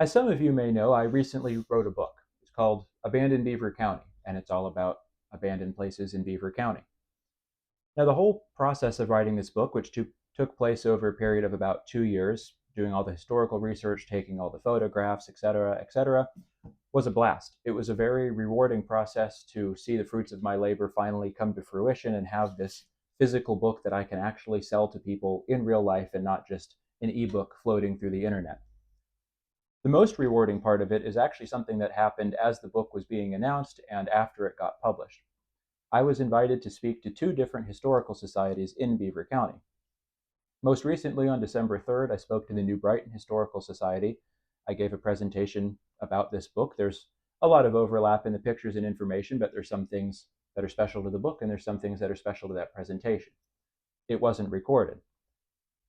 As some of you may know, I recently wrote a book. It's called Abandoned Beaver County, and it's all about abandoned places in Beaver County. Now, the whole process of writing this book, which took place over a period of about 2 years, doing all the historical research, taking all the photographs, etc., was a blast. It was a very rewarding process to see the fruits of my labor finally come to fruition and have this physical book that I can actually sell to people in real life and not just an ebook floating through the internet. The most rewarding part of it is actually something that happened as the book was being announced and after it got published. I was invited to speak to 2 different historical societies in Beaver County. Most recently, on December 3rd, I spoke to the New Brighton Historical Society. I gave a presentation about this book. There's a lot of overlap in the pictures and information, but there's some things that are special to the book and there's some things that are special to that presentation. It wasn't recorded.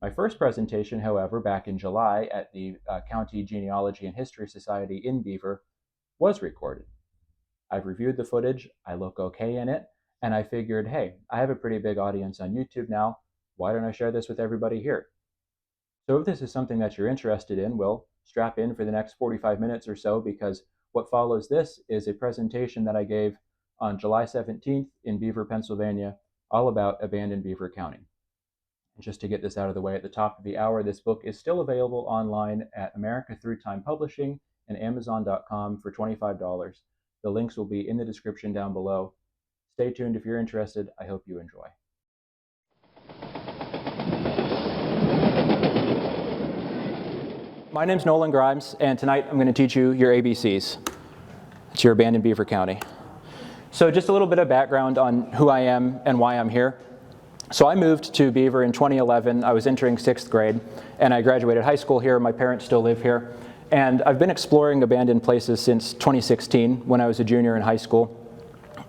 My first presentation, however, back in July at the County Genealogy and History Society in Beaver was recorded. I've reviewed the footage, I look okay in it, and I figured, hey, I have a pretty big audience on YouTube now, why don't I share this with everybody here? So if this is something that you're interested in, well, strap in for the next 45 minutes or so, because what follows this is a presentation that I gave on July 17th in Beaver, Pennsylvania, all about Abandoned Beaver County. Just to get this out of the way at the top of the hour, this book is still available online at America Through Time Publishing and Amazon.com for $25. The links will be in the description down below. Stay tuned if you're interested. I hope you enjoy. My name's Nolan Grimes, and tonight I'm going to teach you your ABCs. It's your Abandoned Beaver County. So just a little bit of background on who I am and why I'm here. So I moved to Beaver in 2011. I was entering 6th grade, and I graduated high school here. My parents still live here. And I've been exploring abandoned places since 2016 when I was a junior in high school.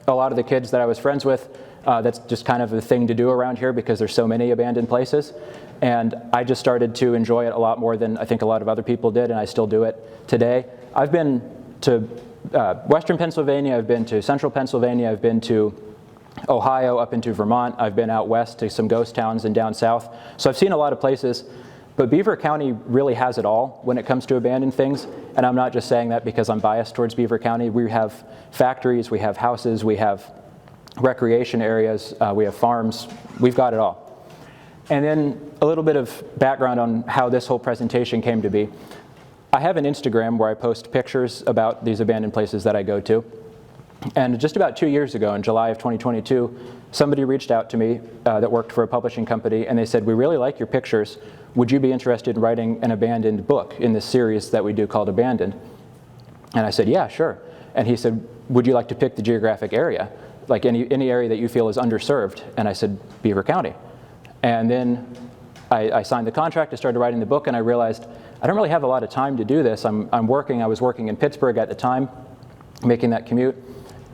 A lot of the kids that I was friends with, that's just kind of a thing to do around here because there's so many abandoned places. And I just started to enjoy it a lot more than I think a lot of other people did, and I still do it today. I've been to Western Pennsylvania, I've been to Central Pennsylvania, I've been to Ohio, up into Vermont. I've been out west to some ghost towns and down south. So I've seen a lot of places, but Beaver County really has it all when it comes to abandoned things. And I'm not just saying that because I'm biased towards Beaver County. We have factories, we have houses, we have recreation areas, we have farms, we've got it all. And then a little bit of background on how this whole presentation came to be. I have an Instagram where I post pictures about these abandoned places that I go to. And just about 2 years ago, in July of 2022, somebody reached out to me that worked for a publishing company, and they said, we really like your pictures. Would you be interested in writing an abandoned book in this series that we do called Abandoned? And I said, yeah, sure. And he said, would you like to pick the geographic area, like any area that you feel is underserved? And I said, Beaver County. And then I signed the contract, I started writing the book, and I realized I don't really have a lot of time to do this. I was working in Pittsburgh at the time, making that commute.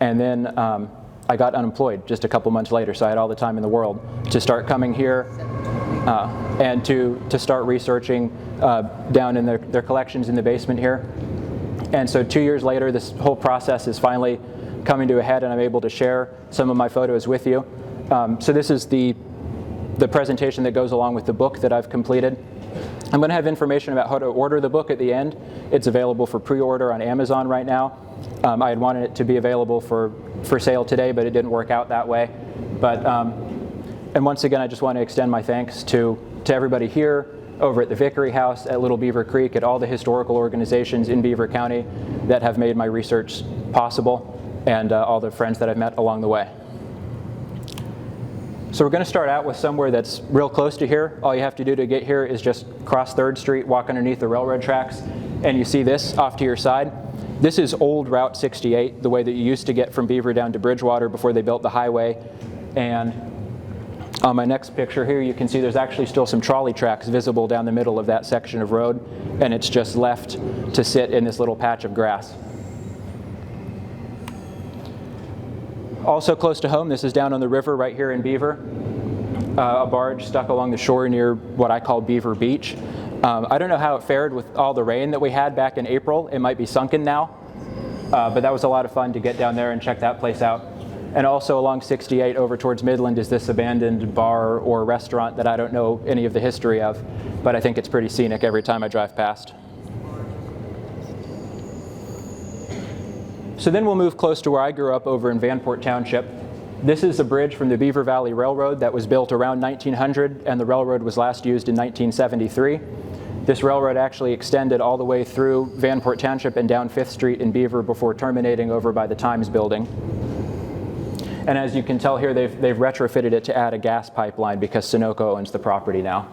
And then I got unemployed just a couple months later, so I had all the time in the world to start coming here and to start researching down in their collections in the basement here. And so 2 years later, this whole process is finally coming to a head, and I'm able to share some of my photos with you. So this is the presentation that goes along with the book that I've completed. I'm going to have information about how to order the book at the end. It's available for pre-order on Amazon right now. I had wanted it to be available for sale today, but it didn't work out that way. But and once again, I just want to extend my thanks to everybody here, over at the Vickery House, at Little Beaver Creek, at all the historical organizations in Beaver County that have made my research possible, and all the friends that I've met along the way. So we're going to start out with somewhere that's real close to here. All you have to do to get here is just cross 3rd Street, walk underneath the railroad tracks, and you see this off to your side. This is old Route 68, the way that you used to get from Beaver down to Bridgewater before they built the highway. And on my next picture here, you can see there's actually still some trolley tracks visible down the middle of that section of road, and it's just left to sit in this little patch of grass. Also close to home, this is down on the river right here in Beaver. A barge stuck along the shore near what I call Beaver Beach. I don't know how it fared with all the rain that we had back in April. It might be sunken now, but that was a lot of fun to get down there and check that place out. And also along 68 over towards Midland is this abandoned bar or restaurant that I don't know any of the history of, but I think it's pretty scenic every time I drive past. So then we'll move close to where I grew up over in Vanport Township. This is a bridge from the Beaver Valley Railroad that was built around 1900, and the railroad was last used in 1973. This railroad actually extended all the way through Vanport Township and down 5th Street in Beaver before terminating over by the Times building. And as you can tell here, they've retrofitted it to add a gas pipeline because Sunoco owns the property now.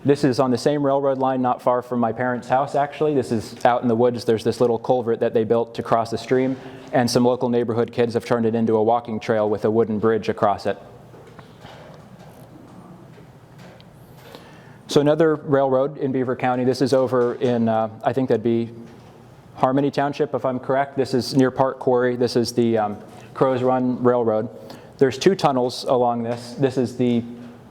This is on the same railroad line not far from my parents' house, actually. This is out in the woods. There's this little culvert that they built to cross the stream, and some local neighborhood kids have turned it into a walking trail with a wooden bridge across it. So another railroad in Beaver County, this is over in, I think that'd be Harmony Township, if I'm correct. This is near Park Quarry. This is the Crows Run Railroad. There's 2 tunnels along this. This is the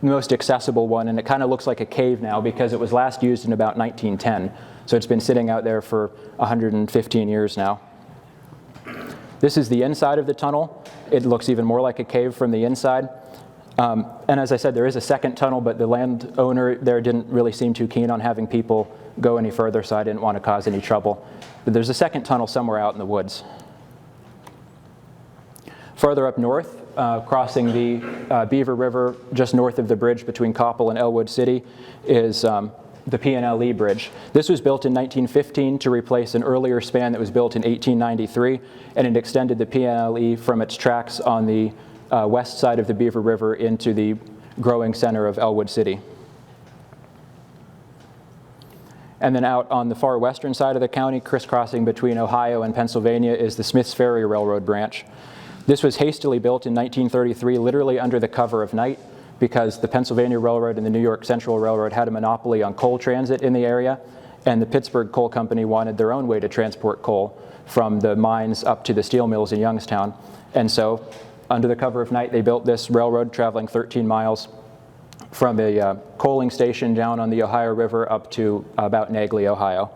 most accessible one, and it kind of looks like a cave now because it was last used in about 1910. So it's been sitting out there for 115 years now. This is the inside of the tunnel. It looks even more like a cave from the inside. And as I said, there is a second tunnel, but the landowner there didn't really seem too keen on having people go any further, so I didn't want to cause any trouble. But there's a second tunnel somewhere out in the woods. Farther up north, crossing the Beaver River just north of the bridge between Koppel and Elwood City, is the P&LE Bridge. This was built in 1915 to replace an earlier span that was built in 1893, and it extended the P&LE from its tracks on the west side of the Beaver River into the growing center of Elwood City. And then out on the far western side of the county, crisscrossing between Ohio and Pennsylvania, is the Smiths Ferry Railroad branch. This was hastily built in 1933, literally under the cover of night, because the Pennsylvania Railroad and the New York Central Railroad had a monopoly on coal transit in the area, and the Pittsburgh Coal Company wanted their own way to transport coal from the mines up to the steel mills in Youngstown. And so, under the cover of night, they built this railroad traveling 13 miles from a coaling station down on the Ohio River up to about Nagley, Ohio.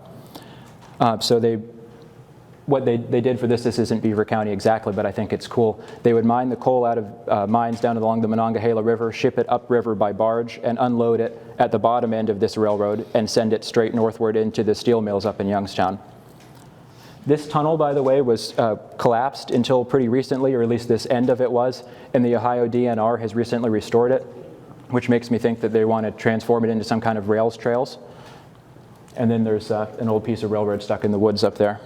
So what they did for this isn't Beaver County exactly, but I think it's cool. They would mine the coal out of mines down along the Monongahela River, ship it upriver by barge, and unload it at the bottom end of this railroad and send it straight northward into the steel mills up in Youngstown. This tunnel, by the way, was collapsed until pretty recently, or at least this end of it was, and the Ohio DNR has recently restored it, which makes me think that they want to transform it into some kind of rails trails. And then there's an old piece of railroad stuck in the woods up there.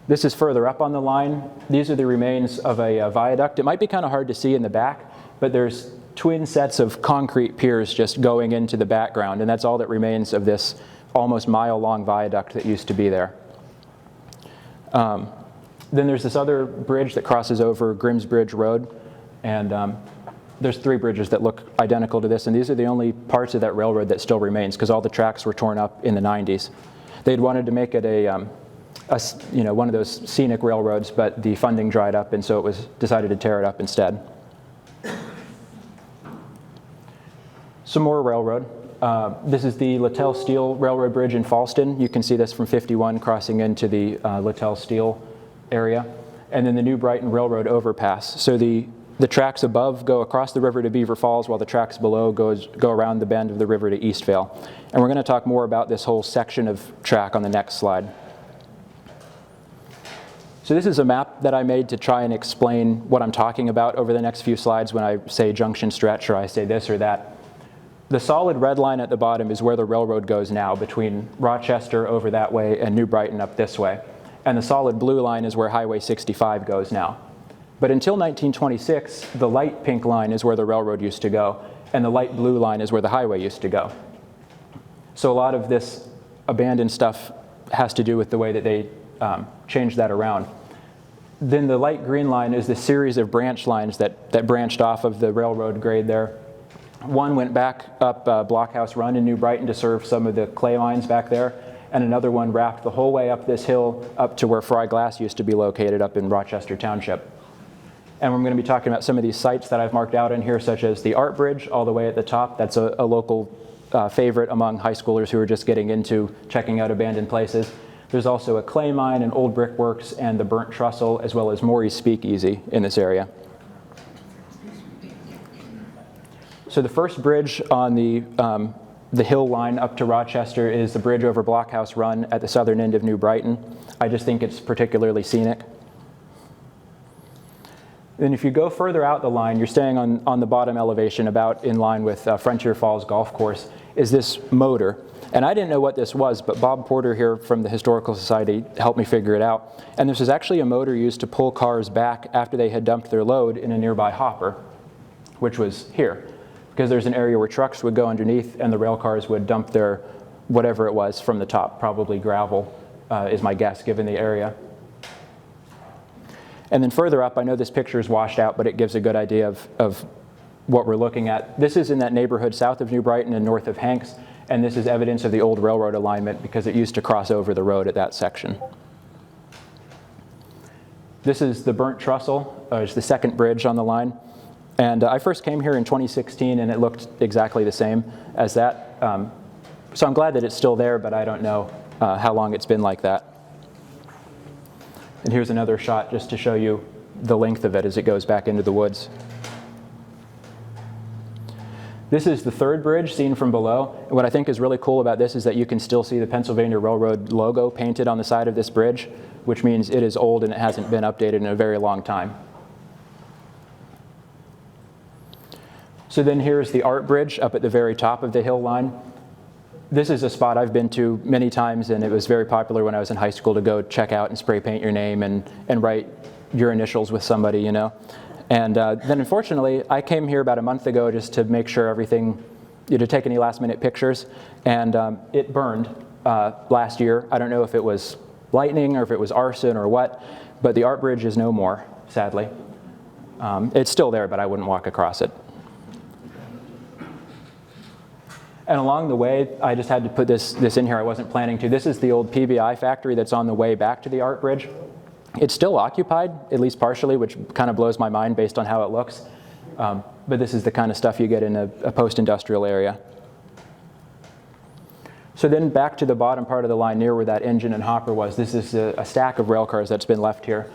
This is further up on the line. These are the remains of a viaduct. It might be kind of hard to see in the back, but there's twin sets of concrete piers just going into the background, and that's all that remains of this almost mile-long viaduct that used to be there. Then there's this other bridge that crosses over Grimm's Bridge Road, and there's 3 bridges that look identical to this, and these are the only parts of that railroad that still remains because all the tracks were torn up in the 90s. They'd wanted to make it one of those scenic railroads, but the funding dried up, and so it was decided to tear it up instead. Some more railroad. This is the Littell Steel Railroad Bridge in Falston. You can see this from 51 crossing into the Littell Steel area. And then the New Brighton Railroad overpass. So the tracks above go across the river to Beaver Falls, while the tracks below go around the bend of the river to Eastvale. And we're going to talk more about this whole section of track on the next slide. So this is a map that I made to try and explain what I'm talking about over the next few slides when I say junction stretch or I say this or that. The solid red line at the bottom is where the railroad goes now, between Rochester over that way and New Brighton up this way. And the solid blue line is where Highway 65 goes now. But until 1926, the light pink line is where the railroad used to go, and the light blue line is where the highway used to go. So a lot of this abandoned stuff has to do with the way that they changed that around. Then the light green line is the series of branch lines that branched off of the railroad grade there. One went back up Blockhouse Run in New Brighton to serve some of the clay mines back there, and another one wrapped the whole way up this hill up to where Fry Glass used to be located up in Rochester Township. And we're going to be talking about some of these sites that I've marked out in here, such as the Art Bridge all the way at the top. That's a local favorite among high schoolers who are just getting into checking out abandoned places. There's also a clay mine, an old brickworks, and the Burnt Trestle, as well as Maury's Speakeasy in this area. So the first bridge on the The hill line up to Rochester is the bridge over Blockhouse Run at the southern end of New Brighton. I just think it's particularly scenic. Then if you go further out the line, you're staying on the bottom elevation about in line with Frontier Falls Golf Course, is this motor. And I didn't know what this was, but Bob Porter here from the Historical Society helped me figure it out. And this is actually a motor used to pull cars back after they had dumped their load in a nearby hopper, which was here. Because there's an area where trucks would go underneath and the rail cars would dump their whatever it was from the top, probably gravel is my guess given the area. And then further up, I know this picture is washed out, but it gives a good idea of what we're looking at. This is in that neighborhood south of New Brighton and north of Hanks, and this is evidence of the old railroad alignment because it used to cross over the road at that section. This is the Burnt Trestle, it's the second bridge on the line. And I first came here in 2016 and it looked exactly the same as that. So I'm glad that it's still there, but I don't know how long it's been like that. And here's another shot just to show you the length of it as it goes back into the woods. This is the third bridge seen from below. And what I think is really cool about this is that you can still see the Pennsylvania Railroad logo painted on the side of this bridge, which means it is old and it hasn't been updated in a very long time. So then here's the Art Bridge up at the very top of the hill line. This is a spot I've been to many times, and it was very popular when I was in high school to go check out and spray paint your name and write your initials with somebody, you know. And then unfortunately, I came here about a month ago just to make sure everything, to take any last minute pictures, and it burned last year. I don't know if it was lightning or if it was arson or what, but the Art Bridge is no more, sadly. It's still there, but I wouldn't walk across it. And along the way, I just had to put this in here. I wasn't planning to. This is the old PBI factory that's on the way back to the Art Bridge. It's still occupied, at least partially, which kind of blows my mind based on how it looks. But this is the kind of stuff you get in a post-industrial area. So then back to the bottom part of the line near where that engine and hopper was, this is a stack of rail cars that's been left here.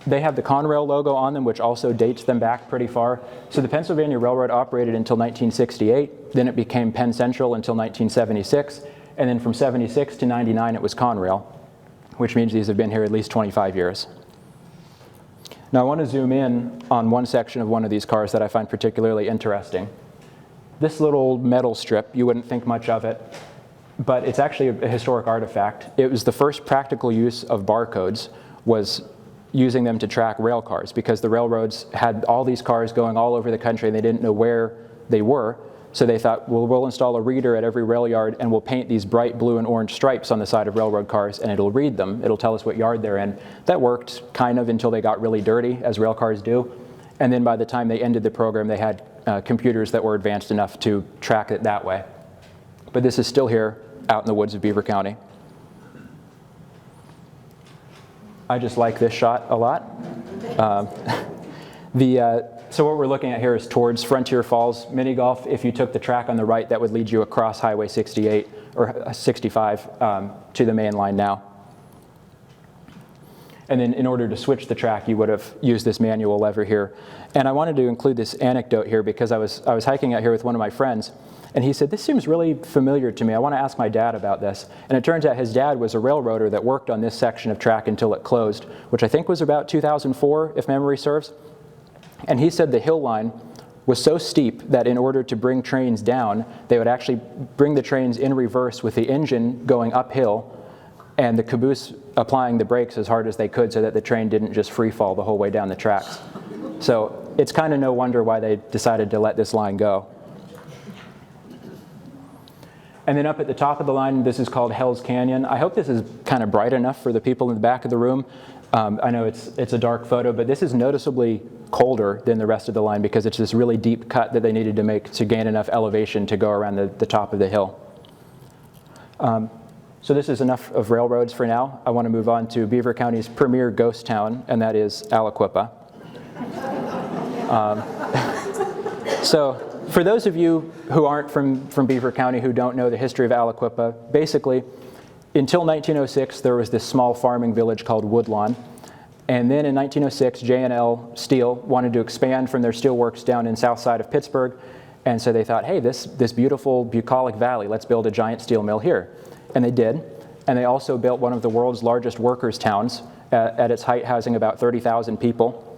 They have the Conrail logo on them, which also dates them back pretty far. So the Pennsylvania Railroad operated until 1968, then it became Penn Central until 1976, and then from 76 to 99 it was Conrail, which means these have been here at least 25 years. Now I want to zoom in on one section of one of these cars that I find particularly interesting. This little metal strip, you wouldn't think much of it, but it's actually a historic artifact. It was the first practical use of barcodes, was using them to track rail cars, because the railroads had all these cars going all over the country and they didn't know where they were. So they thought, well, we'll install a reader at every rail yard and we'll paint these bright blue and orange stripes on the side of railroad cars and it'll read them. It'll tell us what yard they're in. That worked kind of until they got really dirty, as rail cars do. And then by the time they ended the program, they had computers that were advanced enough to track it that way. But this is still here out in the woods of Beaver County. I just like this shot a lot. So what we're looking at here is towards Frontier Falls mini golf. If you took the track on the right, that would lead you across Highway 68 or 65 to the main line now. And then in order to switch the track, you would have used this manual lever here. And I wanted to include this anecdote here because I was hiking out here with one of my friends, and he said, this seems really familiar to me. I want to ask my dad about this. And it turns out his dad was a railroader that worked on this section of track until it closed, which I think was about 2004, if memory serves. And he said the hill line was so steep that in order to bring trains down, they would actually bring the trains in reverse with the engine going uphill and the caboose applying the brakes as hard as they could so that the train didn't just free fall the whole way down the tracks. So it's kind of no wonder why they decided to let this line go. And then up at the top of the line, this is called Hell's Canyon. I hope this is kind of bright enough for the people in the back of the room. I know it's a dark photo, but this is noticeably colder than the rest of the line because it's this really deep cut that they needed to make to gain enough elevation to go around the top of the hill. So this is enough of railroads for now. I want to move on to Beaver County's premier ghost town, and that is Aliquippa. So for those of you who aren't from Beaver County, who don't know the history of Aliquippa, basically, until 1906, there was this small farming village called Woodlawn. And then in 1906, J&L Steel wanted to expand from their steelworks down in south side of Pittsburgh. And so they thought, hey, this beautiful bucolic valley, let's build a giant steel mill here. And they did. And they also built one of the world's largest workers' towns, at its height housing about 30,000 people.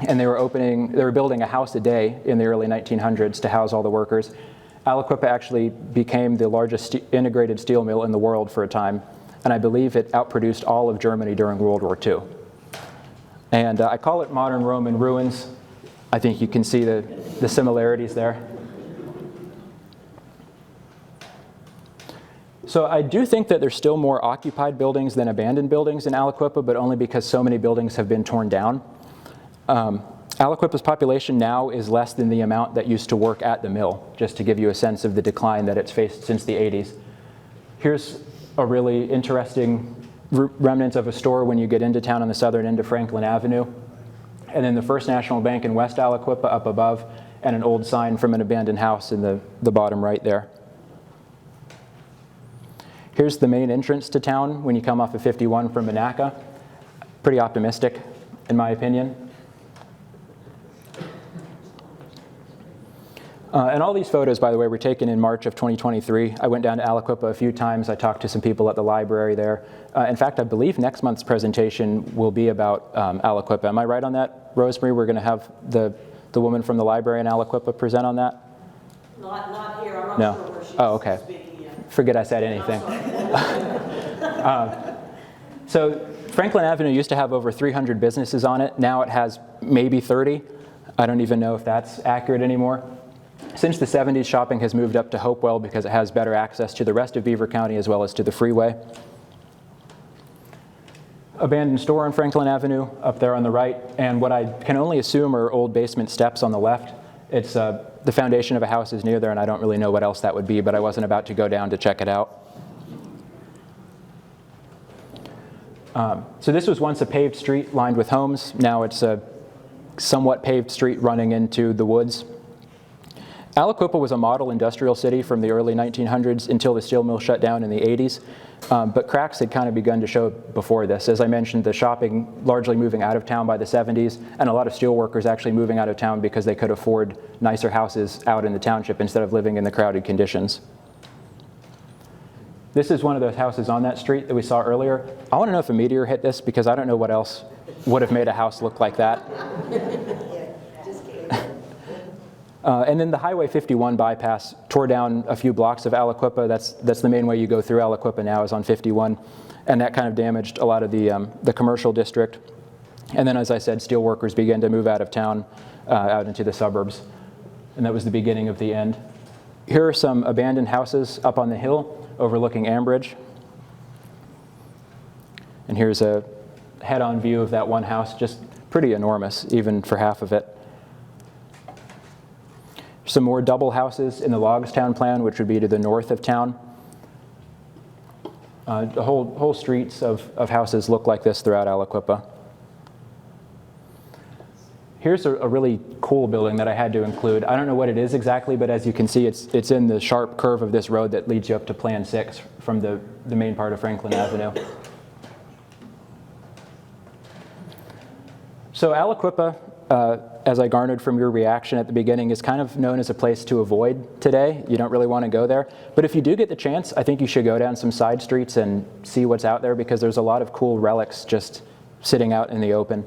And they were building a house a day in the early 1900s to house all the workers. Aliquippa actually became the largest integrated steel mill in the world for a time. And I believe it outproduced all of Germany during World War II. And I call it modern Roman ruins. I think you can see the similarities there. So I do think that there's still more occupied buildings than abandoned buildings in Aliquippa, but only because so many buildings have been torn down. Aliquippa's population now is less than the amount that used to work at the mill, just to give you a sense of the decline that it's faced since the 80s. Here's a really interesting remnant of a store when you get into town on the southern end of Franklin Avenue. And then the First National Bank in West Aliquippa up above, and an old sign from an abandoned house in the bottom right there. Here's the main entrance to town when you come off of 51 from Monaca. Pretty optimistic, in my opinion. And all these photos, by the way, were taken in March of 2023. I went down to Aliquippa a few times. I talked to some people at the library there. In fact, I believe next month's presentation will be about Aliquippa. Am I right on that, Rosemary? We're going to have the woman from the library in Aliquippa present on that? Not here. I'm not sure where she's okay. speaking yet. Forget I said anything. So Franklin Avenue used to have over 300 businesses on it. Now it has maybe 30. I don't even know if that's accurate anymore. Since the 70s, shopping has moved up to Hopewell because it has better access to the rest of Beaver County as well as to the freeway. Abandoned store on Franklin Avenue up there on the right, and what I can only assume are old basement steps on the left. It's the foundation of a house is near there, and I don't really know what else that would be, but I wasn't about to go down to check it out. So this was once a paved street lined with homes. Now it's a somewhat paved street running into the woods. Aliquippa was a model industrial city from the early 1900s until the steel mill shut down in the 80s, but cracks had kind of begun to show before this. As I mentioned, the shopping largely moving out of town by the 70s, and a lot of steel workers actually moving out of town because they could afford nicer houses out in the township instead of living in the crowded conditions. This is one of those houses on that street that we saw earlier. I want to know if a meteor hit this because I don't know what else would have made a house look like that. And then the Highway 51 bypass tore down a few blocks of Aliquippa. That's the main way you go through Aliquippa now is on 51. And that kind of damaged a lot of the commercial district. And then, as I said, steel workers began to move out of town, out into the suburbs. And that was the beginning of the end. Here are some abandoned houses up on the hill overlooking Ambridge. And here's a head-on view of that one house, just pretty enormous, even for half of it. Some more double houses in the Logstown plan, which would be to the north of town. The whole streets of houses look like this throughout Aliquippa. Here's a really cool building that I had to include. I don't know what it is exactly, but as you can see, it's in the sharp curve of this road that leads you up to Plan 6 from the main part of Franklin Avenue. So Aliquippa, as I garnered from your reaction at the beginning, is kind of known as a place to avoid today. You don't really want to go there. But if you do get the chance, I think you should go down some side streets and see what's out there, because there's a lot of cool relics just sitting out in the open,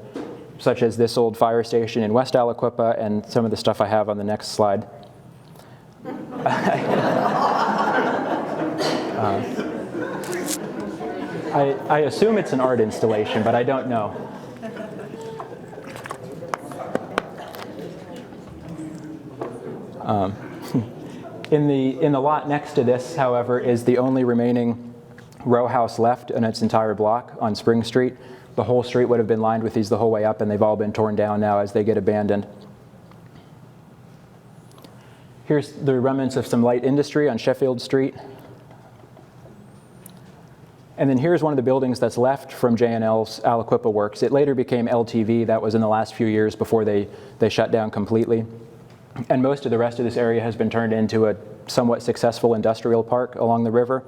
such as this old fire station in West Aliquippa and some of the stuff I have on the next slide. I assume it's an art installation, but I don't know. In the lot next to this, however, is the only remaining row house left in its entire block on Spring Street. The whole street would have been lined with these the whole way up, and they've all been torn down now as they get abandoned. Here's the remnants of some light industry on Sheffield Street. And then here's one of the buildings that's left from J&L's Aliquippa Works. It later became LTV. That was in the last few years before they shut down completely. And most of the rest of this area has been turned into a somewhat successful industrial park along the river,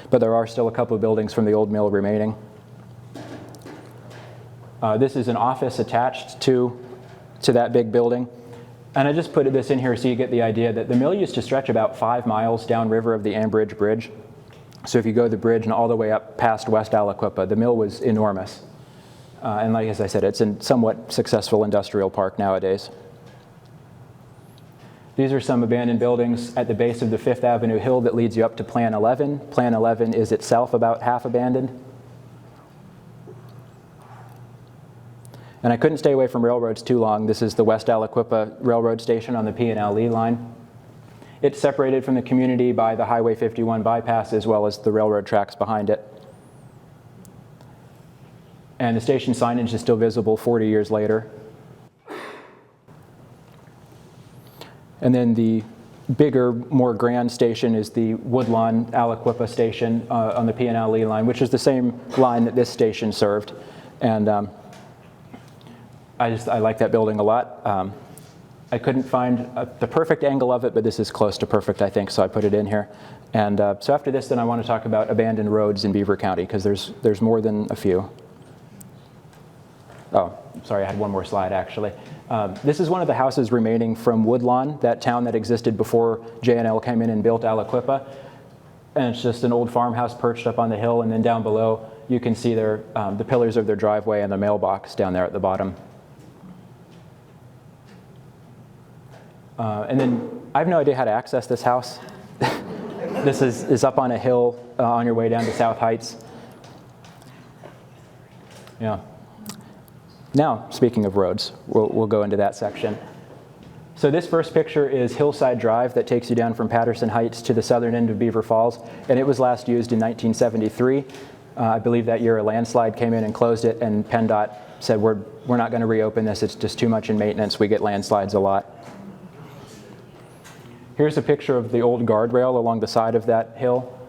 but there are still a couple of buildings from the old mill remaining. This is an office attached to that big building. And I just put this in here so you get the idea that the mill used to stretch about 5 miles downriver of the Ambridge Bridge. So if you go the bridge and all the way up past West Aliquippa, the mill was enormous. And like as I said, it's a somewhat successful industrial park nowadays. These are some abandoned buildings at the base of the 5th Avenue hill that leads you up to Plan 11. Plan 11 is itself about half abandoned. And I couldn't stay away from railroads too long. This is the West Aliquippa Railroad Station on the P&L line. It's separated from the community by the Highway 51 bypass as well as the railroad tracks behind it. And the station signage is still visible 40 years later. And then the bigger, more grand station is the Woodlawn Aliquippa station on the P&L line, which is the same line that this station served. And I like that building a lot. I couldn't find the perfect angle of it, but this is close to perfect, I think, so I put it in here. And so after this, then I want to talk about abandoned roads in Beaver County, because there's more than a few. Oh, sorry, I had one more slide, actually. This is one of the houses remaining from Woodlawn, that town that existed before J&L came in and built Aliquippa. And it's just an old farmhouse perched up on the hill, and then down below, you can see the pillars of their driveway and the mailbox down there at the bottom. And then I have no idea how to access this house. This is up on a hill on your way down to South Heights. Yeah. Now, speaking of roads, we'll go into that section. So this first picture is Hillside Drive that takes you down from Patterson Heights to the southern end of Beaver Falls, and it was last used in 1973. I believe that year a landslide came in and closed it, and PennDOT said, we're not going to reopen this, it's just too much in maintenance, we get landslides a lot. Here's a picture of the old guardrail along the side of that hill.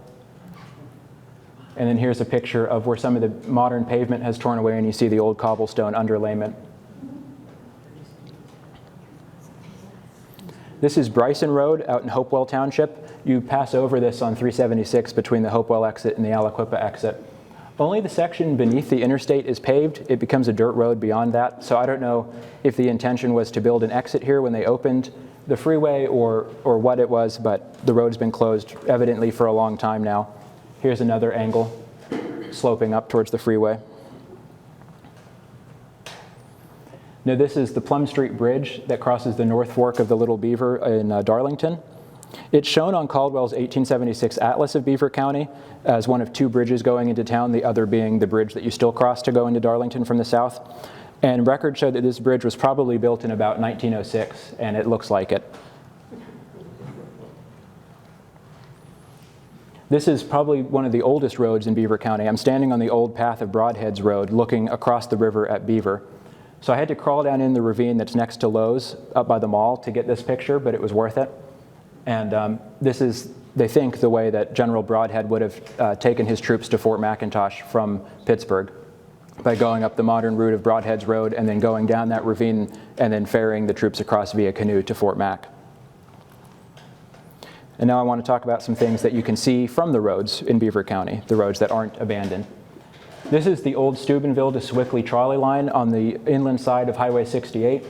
And then here's a picture of where some of the modern pavement has torn away, and you see the old cobblestone underlayment. This is Bryson Road out in Hopewell Township. You pass over this on 376 between the Hopewell exit and the Aliquippa exit. Only the section beneath the interstate is paved. It becomes a dirt road beyond that. So I don't know if the intention was to build an exit here when they opened the freeway or what it was, but the road's been closed evidently for a long time now. Here's another angle sloping up towards the freeway. Now this is the Plum Street Bridge that crosses the North Fork of the Little Beaver in Darlington. It's shown on Caldwell's 1876 Atlas of Beaver County as one of 2 bridges going into town, the other being the bridge that you still cross to go into Darlington from the south. And records show that this bridge was probably built in about 1906, and it looks like it. This is probably one of the oldest roads in Beaver County. I'm standing on the old path of Broadheads Road looking across the river at Beaver. So I had to crawl down in the ravine that's next to Lowe's up by the mall to get this picture, but it was worth it. And this is, they think, the way that General Broadhead would have taken his troops to Fort McIntosh from Pittsburgh, by going up the modern route of Broadheads Road and then going down that ravine and then ferrying the troops across via canoe to Fort Mac. And now I want to talk about some things that you can see from the roads in Beaver County, the roads that aren't abandoned. This is the old Steubenville to Swickley trolley line on the inland side of Highway 68.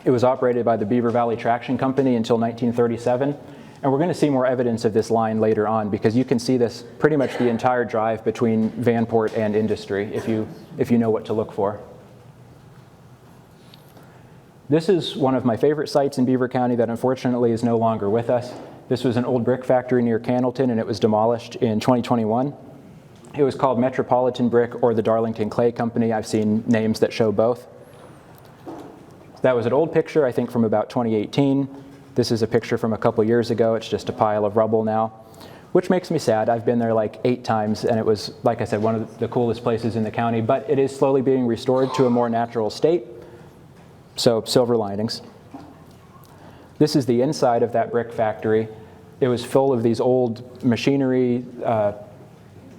It was operated by the Beaver Valley Traction Company until 1937. And we're going to see more evidence of this line later on, because you can see this pretty much the entire drive between Vanport and Industry if you know what to look for. This is one of my favorite sites in Beaver County that unfortunately is no longer with us. This was an old brick factory near Candleton, and it was demolished in 2021. It was called Metropolitan Brick or the Darlington Clay Company. I've seen names that show both. That was an old picture, I think from about 2018. This is a picture from a couple years ago. It's just a pile of rubble now, which makes me sad. I've been there like 8 times, and it was, like I said, one of the coolest places in the county, but it is slowly being restored to a more natural state. So silver linings. This is the inside of that brick factory. It was full of these old machinery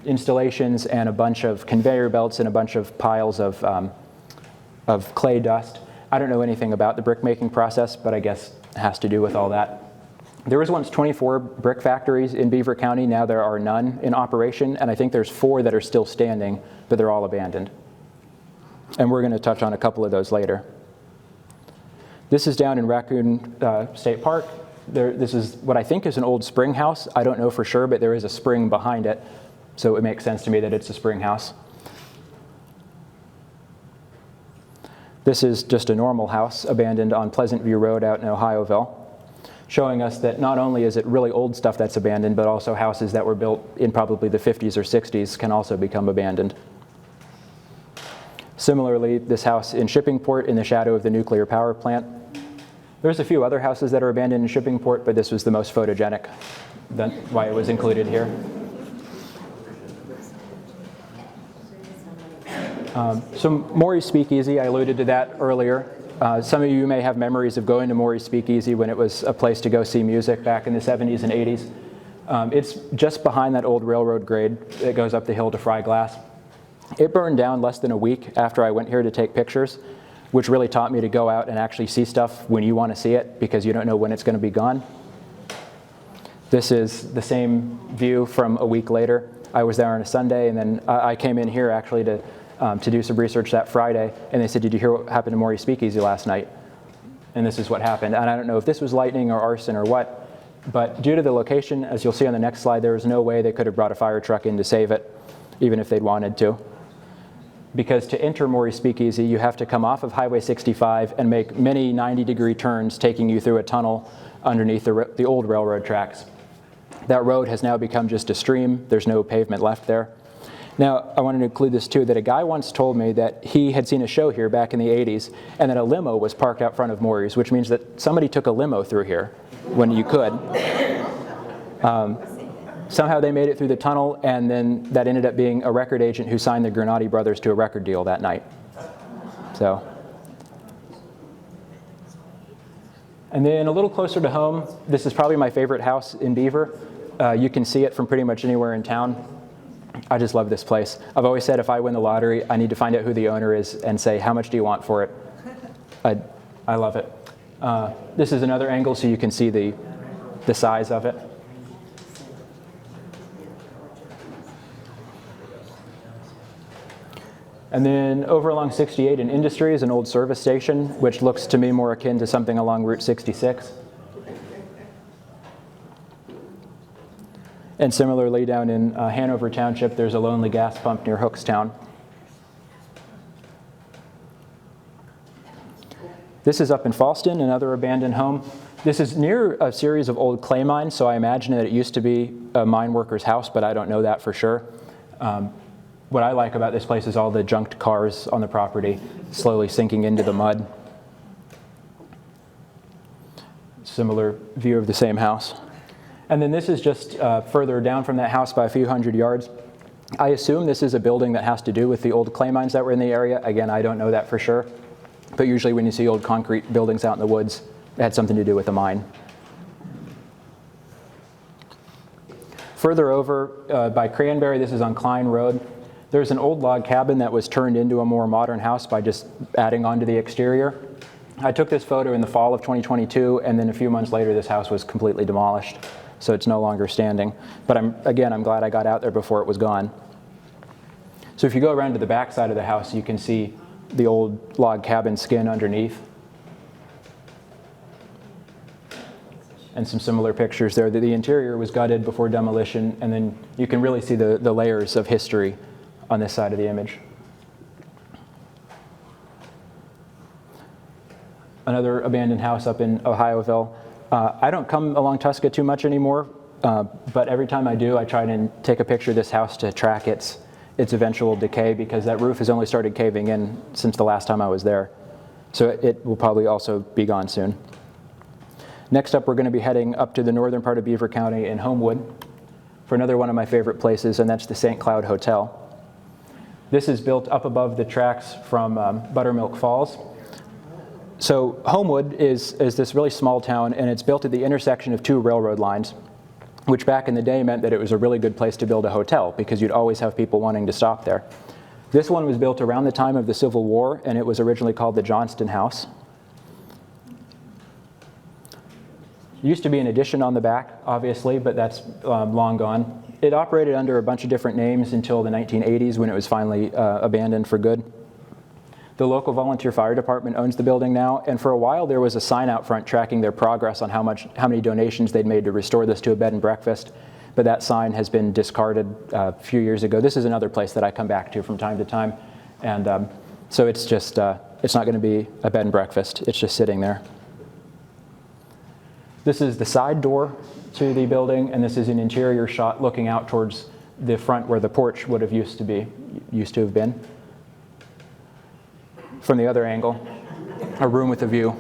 installations and a bunch of conveyor belts and a bunch of piles of clay dust. I don't know anything about the brick making process, but I guess it has to do with all that. There was once 24 brick factories in Beaver County. Now there are none in operation, and I think there's 4 that are still standing, but they're all abandoned. And we're going to touch on a couple of those later. This is down in Raccoon State Park. This is what I think is an old spring house. I don't know for sure, but there is a spring behind it, so it makes sense to me that it's a spring house. This is just a normal house abandoned on Pleasant View Road out in Ohioville, showing us that not only is it really old stuff that's abandoned, but also houses that were built in probably the 50s or 60s can also become abandoned. Similarly, this house in Shippingport in the shadow of the nuclear power plant. There's a few other houses that are abandoned in Shippingport, but this was the most photogenic. That's why it was included here. So Maury's Speakeasy, I alluded to that earlier. Some of you may have memories of going to Maury's Speakeasy when it was a place to go see music back in the 70s and 80s. It's just behind that old railroad grade that goes up the hill to Fry Glass. It burned down less than a week after I went here to take pictures, which really taught me to go out and actually see stuff when you want to see it, because you don't know when it's going to be gone. This is the same view from a week later. I was there on a Sunday, and then I came in here actually to do some research that Friday, and they said, "Did you hear what happened to Maury's Speakeasy last night?" And this is what happened. And I don't know if this was lightning or arson or what, but due to the location, as you'll see on the next slide, there was no way they could have brought a fire truck in to save it, even if they'd wanted to. Because to enter Maury's Speakeasy, you have to come off of Highway 65 and make many 90-degree turns, taking you through a tunnel underneath the old railroad tracks. That road has now become just a stream. There's no pavement left there. Now, I wanted to include this too, that a guy once told me that he had seen a show here back in the 80s, and that a limo was parked out front of Maury's, which means that somebody took a limo through here when you could. Somehow they made it through the tunnel, and then that ended up being a record agent who signed the Granati brothers to a record deal that night. So. And then a little closer to home, this is probably my favorite house in Beaver. You can see it from pretty much anywhere in town. I just love this place. I've always said if I win the lottery, I need to find out who the owner is and say, how much do you want for it? I love it. This is another angle so you can see the size of it. And then over along 68 in Industry is an old service station, which looks to me more akin to something along Route 66. And similarly, down in Hanover Township, there's a lonely gas pump near Hookstown. This is up in Fallston, another abandoned home. This is near a series of old clay mines, so I imagine that it used to be a mine worker's house, but I don't know that for sure. What I like about this place is all the junked cars on the property slowly sinking into the mud. Similar view of the same house. And then this is just further down from that house by a few hundred yards. I assume this is a building that has to do with the old clay mines that were in the area. Again, I don't know that for sure. But usually when you see old concrete buildings out in the woods, it had something to do with a mine. Further over by Cranberry, this is on Klein Road. There's an old log cabin that was turned into a more modern house by just adding onto the exterior. I took this photo in the fall of 2022, and then a few months later this house was completely demolished, so it's no longer standing. But I'm glad I got out there before it was gone. So if you go around to the back side of the house, you can see the old log cabin skin underneath. And some similar pictures there. The interior was gutted before demolition, and then you can really see the layers of history on this side of the image. Another abandoned house up in Ohioville. I don't come along Tuska too much anymore, but every time I do, I try to take a picture of this house to track its eventual decay, because that roof has only started caving in since the last time I was there. So it will probably also be gone soon. Next up, we're going to be heading up to the northern part of Beaver County in Homewood for another one of my favorite places, and that's the St. Cloud Hotel. This is built up above the tracks from Buttermilk Falls. So Homewood is this really small town, and it's built at the intersection of two railroad lines, which back in the day meant that it was a really good place to build a hotel, because you'd always have people wanting to stop there. This one was built around the time of the Civil War, and it was originally called the Johnston House. There used to be an addition on the back, obviously, but that's long gone. It operated under a bunch of different names until the 1980s, when it was finally abandoned for good. The local volunteer fire department owns the building now, and for a while there was a sign out front tracking their progress on how many donations they'd made to restore this to a bed and breakfast, but that sign has been discarded a few years ago. This is another place that I come back to from time to time, and so it's just, it's not going to be a bed and breakfast, it's just sitting there. This is the side door to the building, and this is an interior shot looking out towards the front where the porch would have used to have been. From the other angle, a room with a view.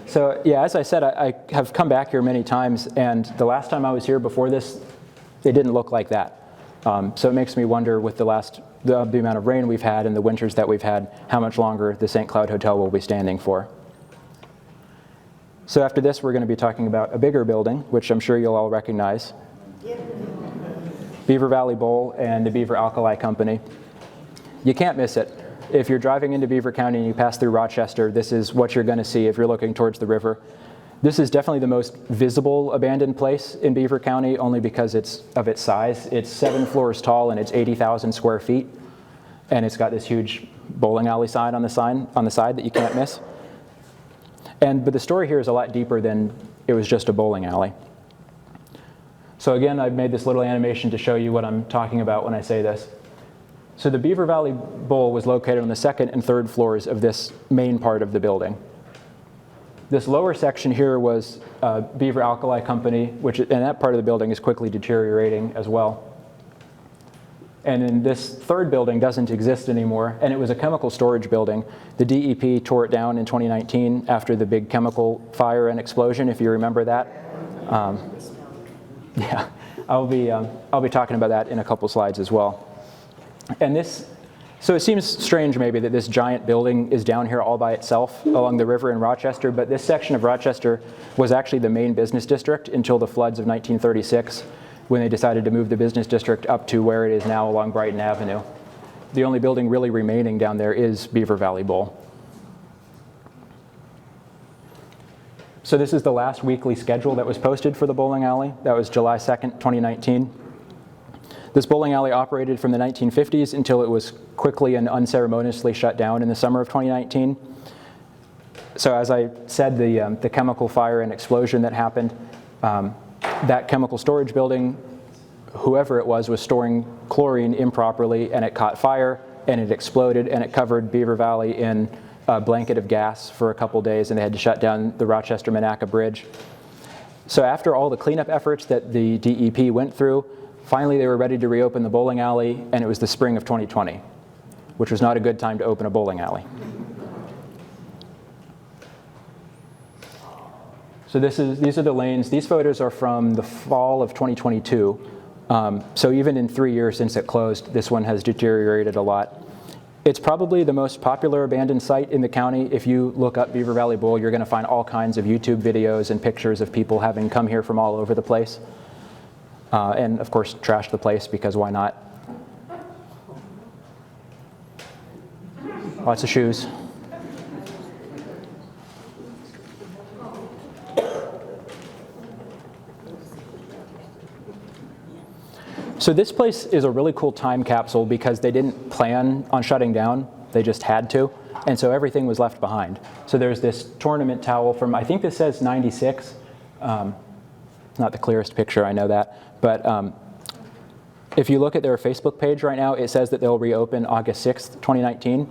So yeah, as I said, I have come back here many times, and the last time I was here before this, it didn't look like that. So it makes me wonder, with the amount of rain we've had and the winters that we've had, how much longer the St. Cloud Hotel will be standing for. So after this, we're going to be talking about a bigger building, which I'm sure you'll all recognize. Beaver Valley Bowl and the Beaver Alkali Company. You can't miss it. If you're driving into Beaver County and you pass through Rochester, this is what you're going to see if you're looking towards the river. This is definitely the most visible abandoned place in Beaver County, only because of its size. It's 7 floors tall and it's 80,000 square feet. And it's got this huge bowling alley sign on the side that you can't miss. But the story here is a lot deeper than it was just a bowling alley. So again, I've made this little animation to show you what I'm talking about when I say this. So the Beaver Valley Bowl was located on the 2nd and 3rd floors of this main part of the building. This lower section here was Beaver Alkali Company, and that part of the building is quickly deteriorating as well. And then this third building doesn't exist anymore, and it was a chemical storage building. The DEP tore it down in 2019 after the big chemical fire and explosion, if you remember that. Yeah, I'll be talking about that in a couple slides as well. And so it seems strange maybe that this giant building is down here all by itself along the river in Rochester, but this section of Rochester was actually the main business district until the floods of 1936, when they decided to move the business district up to where it is now along Brighton Avenue. The only building really remaining down there is Beaver Valley Bowl. So this is the last weekly schedule that was posted for the bowling alley. That was July 2nd, 2019. This bowling alley operated from the 1950s until it was quickly and unceremoniously shut down in the summer of 2019. So as I said, the chemical fire and explosion that happened, that chemical storage building, whoever it was storing chlorine improperly, and it caught fire, and it exploded, and it covered Beaver Valley in a blanket of gas for a couple days, and they had to shut down the Rochester-Monaca Bridge. So after all the cleanup efforts that the DEP went through, finally they were ready to reopen the bowling alley, and it was the spring of 2020, which was not a good time to open a bowling alley. So these are the lanes. These photos are from the fall of 2022. So even in 3 years since it closed, this one has deteriorated a lot. It's probably the most popular abandoned site in the county. If you look up Beaver Valley Bowl, you're going to find all kinds of YouTube videos and pictures of people having come here from all over the place. And of course, trash the place, because why not? Lots of shoes. So this place is a really cool time capsule because they didn't plan on shutting down, they just had to, and so everything was left behind. So there's this tournament towel from, I think this says 96. It's not the clearest picture, I know that, but if you look at their Facebook page right now, it says that they'll reopen August 6th, 2019.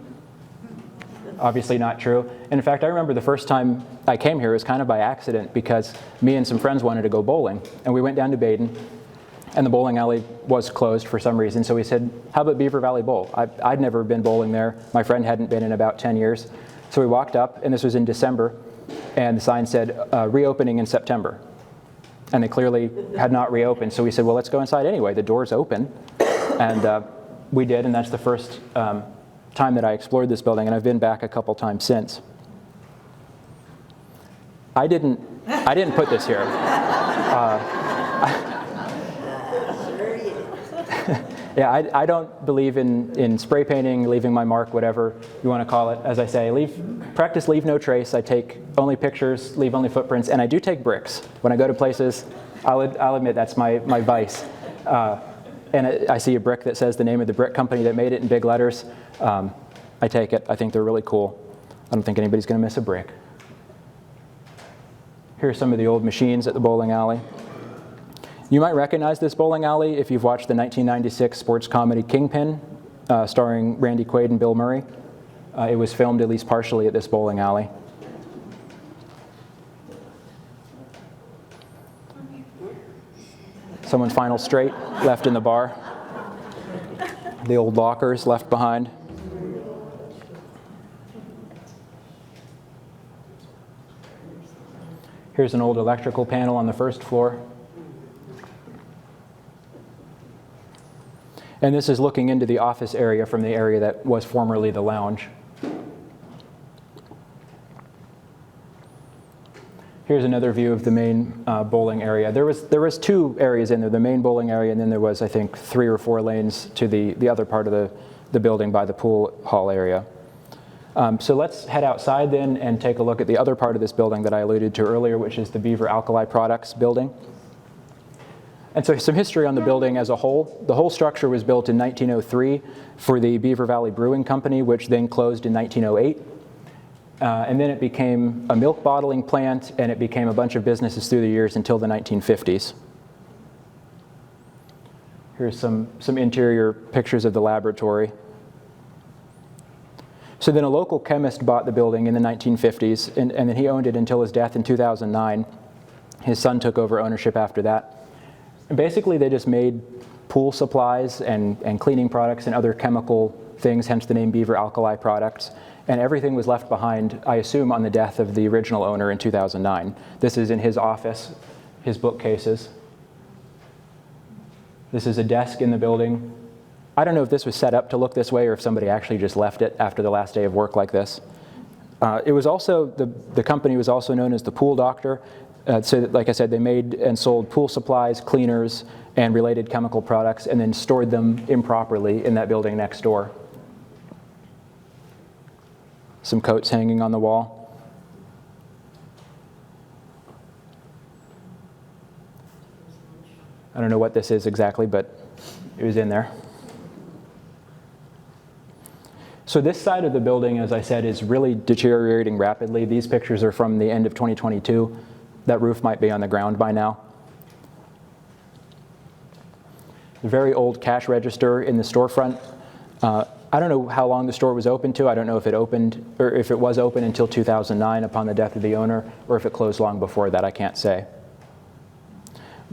Obviously not true. And in fact, I remember the first time I came here, it was kind of by accident, because me and some friends wanted to go bowling, and we went down to Baden, and the bowling alley was closed for some reason. So we said, how about Beaver Valley Bowl? I'd never been bowling there. My friend hadn't been in about 10 years. So we walked up, and this was in December, and the sign said, reopening in September. And they clearly had not reopened. So we said, well, let's go inside anyway. The door's open. And we did, and that's the first time that I explored this building, and I've been back a couple times since. I didn't put this here. Yeah, I don't believe in spray painting, leaving my mark, whatever you want to call it. As I say, practice leave no trace. I take only pictures, leave only footprints, and I do take bricks. When I go to places, I'll admit that's my vice. and I see a brick that says the name of the brick company that made it in big letters. I take it. I think they're really cool. I don't think anybody's going to miss a brick. Here's some of the old machines at the bowling alley. You might recognize this bowling alley if you've watched the 1996 sports comedy Kingpin, starring Randy Quaid and Bill Murray. It was filmed at least partially at this bowling alley. Someone's final straight left in the bar. The old lockers left behind. Here's an old electrical panel on the first floor. And this is looking into the office area from the area that was formerly the lounge. Here's another view of the main bowling area. There was two areas in there, the main bowling area, and then there was, I think, 3 or 4 lanes to the other part of the building by the pool hall area. So let's head outside then and take a look at the other part of this building that I alluded to earlier, which is the Beaver Alkali Products building. And so some history on the building as a whole. The whole structure was built in 1903 for the Beaver Valley Brewing Company, which then closed in 1908. And then it became a milk bottling plant, and it became a bunch of businesses through the years until the 1950s. Here's some interior pictures of the laboratory. So then a local chemist bought the building in the 1950s, and then he owned it until his death in 2009. His son took over ownership after that. And basically, they just made pool supplies and cleaning products and other chemical things, hence the name Beaver Alkali Products. And everything was left behind, I assume, on the death of the original owner in 2009. This is in his office, his bookcases. This is a desk in the building. I don't know if this was set up to look this way or if somebody actually just left it after the last day of work like this. It was also, the company was also known as the Pool Doctor. So that, like I said, they made and sold pool supplies, cleaners, and related chemical products, and then stored them improperly in that building next door. Some coats hanging on the wall. I don't know what this is exactly, but it was in there. So this side of the building, as I said, is really deteriorating rapidly. These pictures are from the end of 2022. That roof might be on the ground by now. A very old cash register in the storefront. I don't know how long the store was open to. I don't know if it opened, or if it was open until 2009 upon the death of the owner, or if it closed long before that. I can't say.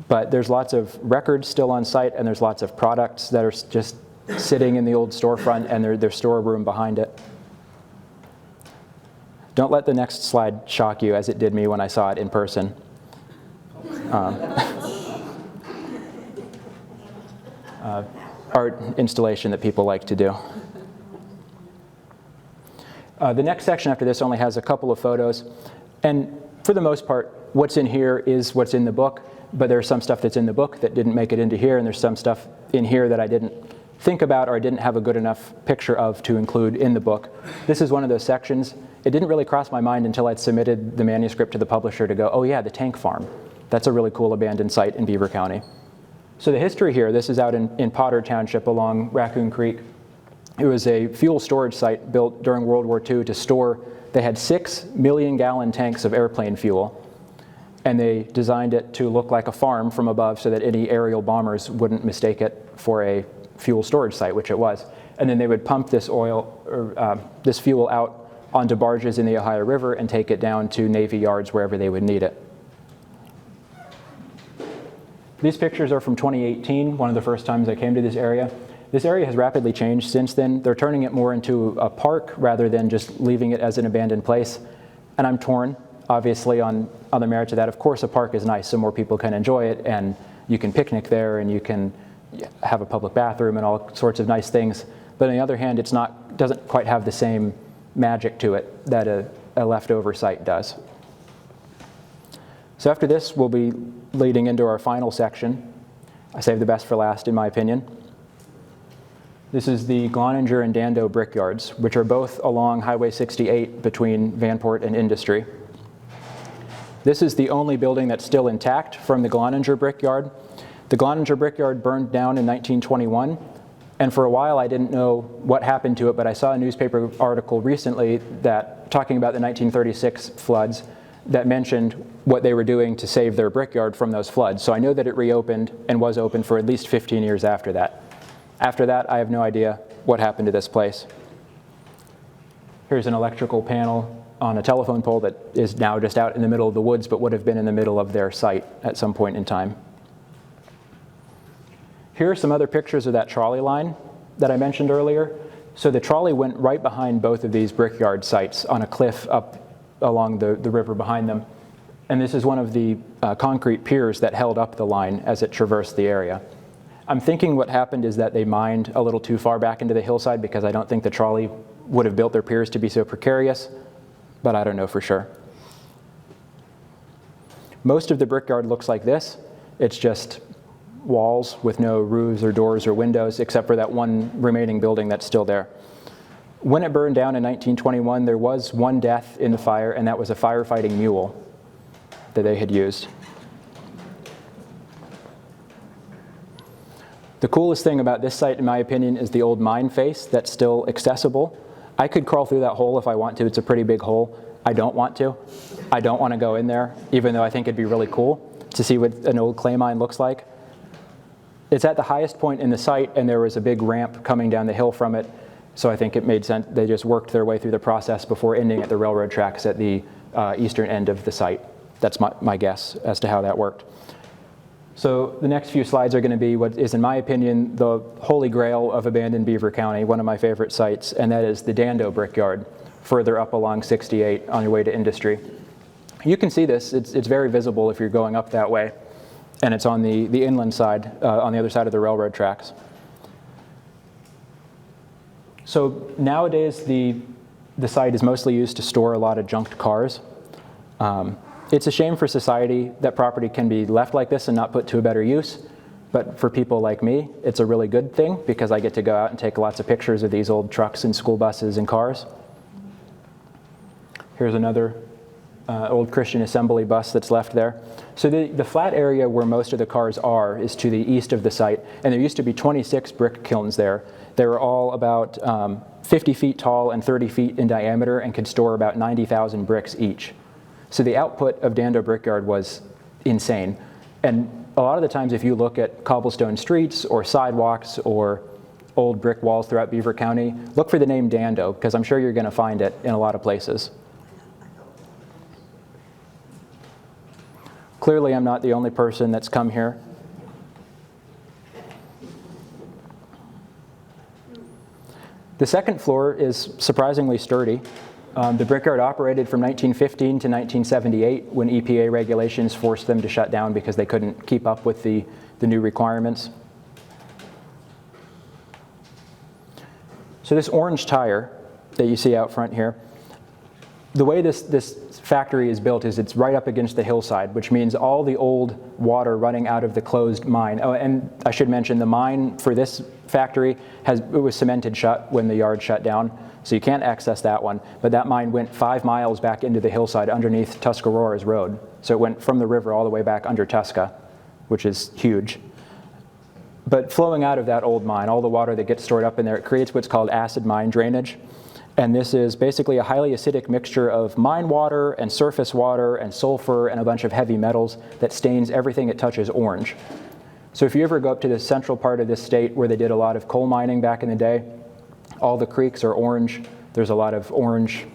But there's lots of records still on site, and there's lots of products that are just sitting in the old storefront, and there's storeroom behind it. Don't let the next slide shock you, as it did me when I saw it in person. Art installation that people like to do. The next section after this only has a couple of photos. And for the most part, what's in here is what's in the book. But there's some stuff that's in the book that didn't make it into here. And there's some stuff in here that I didn't think about or I didn't have a good enough picture of to include in the book. This is one of those sections. It didn't really cross my mind until I'd submitted the manuscript to the publisher to go, oh yeah, the tank farm. That's a really cool abandoned site in Beaver County. So the history here, this is out in Potter Township along Raccoon Creek. It was a fuel storage site built during World War II to store, they had 6 million-gallon tanks of airplane fuel. And they designed it to look like a farm from above so that any aerial bombers wouldn't mistake it for a fuel storage site, which it was. And then they would pump this oil, or this fuel out onto barges in the Ohio River and take it down to Navy yards wherever they would need it. These pictures are from 2018, one of the first times I came to this area. This area has rapidly changed since then. They're turning it more into a park rather than just leaving it as an abandoned place. And I'm torn, obviously, on the merits of that. Of course, a park is nice so more people can enjoy it, and you can picnic there, and you can have a public bathroom and all sorts of nice things. But on the other hand, it doesn't quite have the same magic to it that a leftover site does. So after this, we'll be leading into our final section. I saved the best for last, in my opinion. This is the Gloninger and Dando Brickyards, which are both along Highway 68 between Vanport and Industry. This is the only building that's still intact from the Gloninger Brickyard. The Gloninger Brickyard burned down in 1921, and for a while I didn't know what happened to it, but I saw a newspaper article recently that talking about the 1936 floods that mentioned what they were doing to save their brickyard from those floods. So I know that it reopened and was open for at least 15 years after that. After that, I have no idea what happened to this place. Here's an electrical panel on a telephone pole that is now just out in the middle of the woods, but would have been in the middle of their site at some point in time. Here are some other pictures of that trolley line that I mentioned earlier. So the trolley went right behind both of these brickyard sites on a cliff up along the river behind them. And this is one of the concrete piers that held up the line as it traversed the area. I'm thinking what happened is that they mined a little too far back into the hillside, because I don't think the trolley would have built their piers to be so precarious, but I don't know for sure. Most of the brickyard looks like this. It's just walls with no roofs or doors or windows, except for that one remaining building that's still there. When it burned down in 1921, there was one death in the fire, and that was a firefighting mule that they had used. The coolest thing about this site, in my opinion, is the old mine face that's still accessible. I could crawl through that hole if I want to. It's a pretty big hole. I don't want to. I don't want to go in there, even though I think it'd be really cool to see what an old clay mine looks like. It's at the highest point in the site, and there was a big ramp coming down the hill from it, so I think it made sense. They just worked their way through the process before ending at the railroad tracks at the eastern end of the site. That's my guess as to how that worked. So the next few slides are going to be what is, in my opinion, the holy grail of abandoned Beaver County, one of my favorite sites, and that is the Dando Brickyard, further up along 68 on your way to Industry. You can see this. It's very visible if you're going up that way, and it's on the inland side, on the other side of the railroad tracks. So nowadays, the site is mostly used to store a lot of junked cars. It's a shame for society that property can be left like this and not put to a better use. But for people like me, it's a really good thing, because I get to go out and take lots of pictures of these old trucks and school buses and cars. Here's another old Christian assembly bus that's left there. So the flat area where most of the cars are is to the east of the site, and there used to be 26 brick kilns there. They were all about 50 feet tall and 30 feet in diameter and could store about 90,000 bricks each. So the output of Dando Brickyard was insane. And a lot of the times, if you look at cobblestone streets or sidewalks or old brick walls throughout Beaver County, look for the name Dando, because I'm sure you're going to find it in a lot of places. Clearly, I'm not the only person that's come here. The second floor is surprisingly sturdy. The brickyard operated from 1915 to 1978, when EPA regulations forced them to shut down because they couldn't keep up with the new requirements. So this orange tire that you see out front here, the way this factory is built is it's right up against the hillside, which means all the old water running out of the closed mine. Oh, and I should mention, the mine for this factory it was cemented shut when the yard shut down, so you can't access that one. But that mine went 5 miles back into the hillside underneath Tuscarora's road. So it went from the river all the way back under Tusca, which is huge. But flowing out of that old mine, all the water that gets stored up in there, it creates what's called acid mine drainage. And this is basically a highly acidic mixture of mine water and surface water and sulfur and a bunch of heavy metals that stains everything it touches orange. So if you ever go up to the central part of this state where they did a lot of coal mining back in the day, all the creeks are orange. There's a lot of orange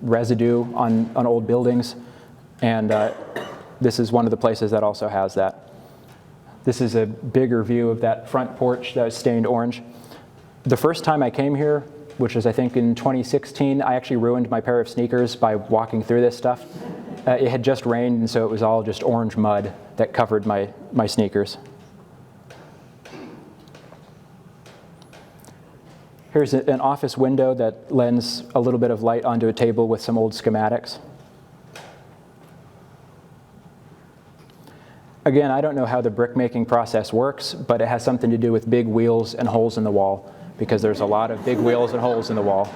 residue on old buildings. And this is one of the places that also has that. This is a bigger view of that front porch that was stained orange. The first time I came here, which was I think in 2016, I actually ruined my pair of sneakers by walking through this stuff. It had just rained, and so it was all just orange mud that covered my sneakers. Here's an office window that lends a little bit of light onto a table with some old schematics. Again, I don't know how the brick-making process works, but it has something to do with big wheels and holes in the wall, because there's a lot of big wheels and holes in the wall.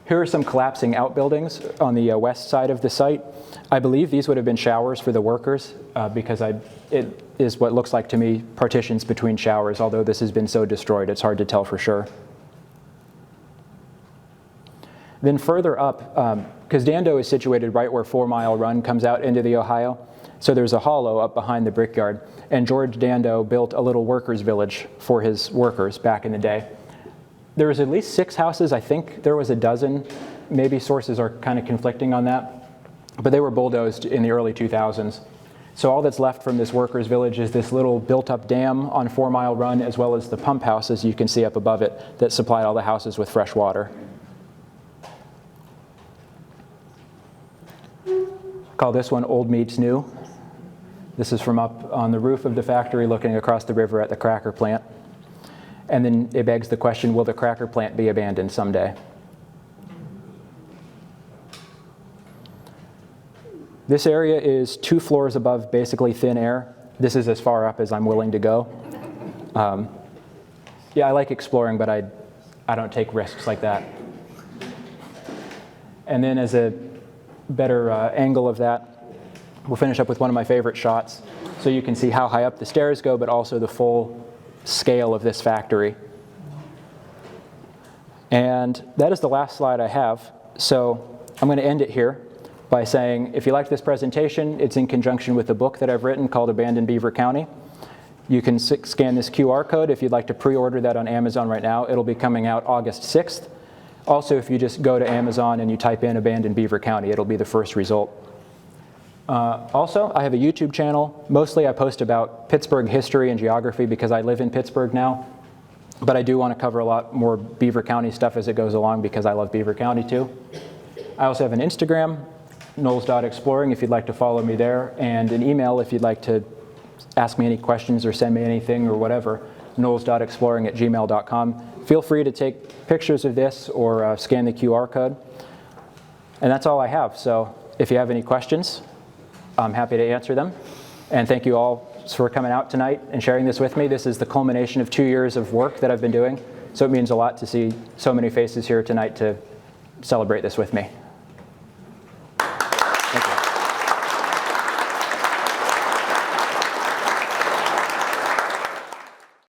Here are some collapsing outbuildings on the west side of the site. I believe these would have been showers for the workers because it is what looks like to me partitions between showers, although this has been so destroyed it's hard to tell for sure. Then further up, because Dando is situated right where 4 Mile Run comes out into the Ohio, so there's a hollow up behind the Brickyard, and George Dando built a little workers' village for his workers back in the day. There was at least 6 houses. I think there was a dozen. Maybe sources are kind of conflicting on that, but they were bulldozed in the early 2000s. So all that's left from this workers' village is this little built-up dam on 4 Mile Run, as well as the pump house, as you can see up above it, that supplied all the houses with fresh water. Call this one Old Meets New. This is from up on the roof of the factory looking across the river at the cracker plant. And then it begs the question, will the cracker plant be abandoned someday? This area is 2 floors above basically thin air. This is as far up as I'm willing to go. Yeah, I like exploring, but I don't take risks like that. And then as a better angle of that, we'll finish up with one of my favorite shots. So you can see how high up the stairs go, but also the full scale of this factory. And that is the last slide I have. So I'm going to end it here by saying, if you liked this presentation, it's in conjunction with a book that I've written called Abandoned Beaver County. You can scan this QR code if you'd like to pre-order that on Amazon right now. It'll be coming out August 6th. Also, if you just go to Amazon and you type in Abandoned Beaver County, it'll be the first result. Also, I have a YouTube channel. Mostly I post about Pittsburgh history and geography because I live in Pittsburgh now. But I do want to cover a lot more Beaver County stuff as it goes along because I love Beaver County too. I also have an Instagram, knowles.exploring, if you'd like to follow me there, and an email if you'd like to ask me any questions or send me anything or whatever, knowles.exploring@gmail.com. Feel free to take pictures of this or scan the QR code. And that's all I have. So if you have any questions, I'm happy to answer them. And thank you all for coming out tonight and sharing this with me. This is the culmination of 2 years of work that I've been doing. So it means a lot to see so many faces here tonight to celebrate this with me.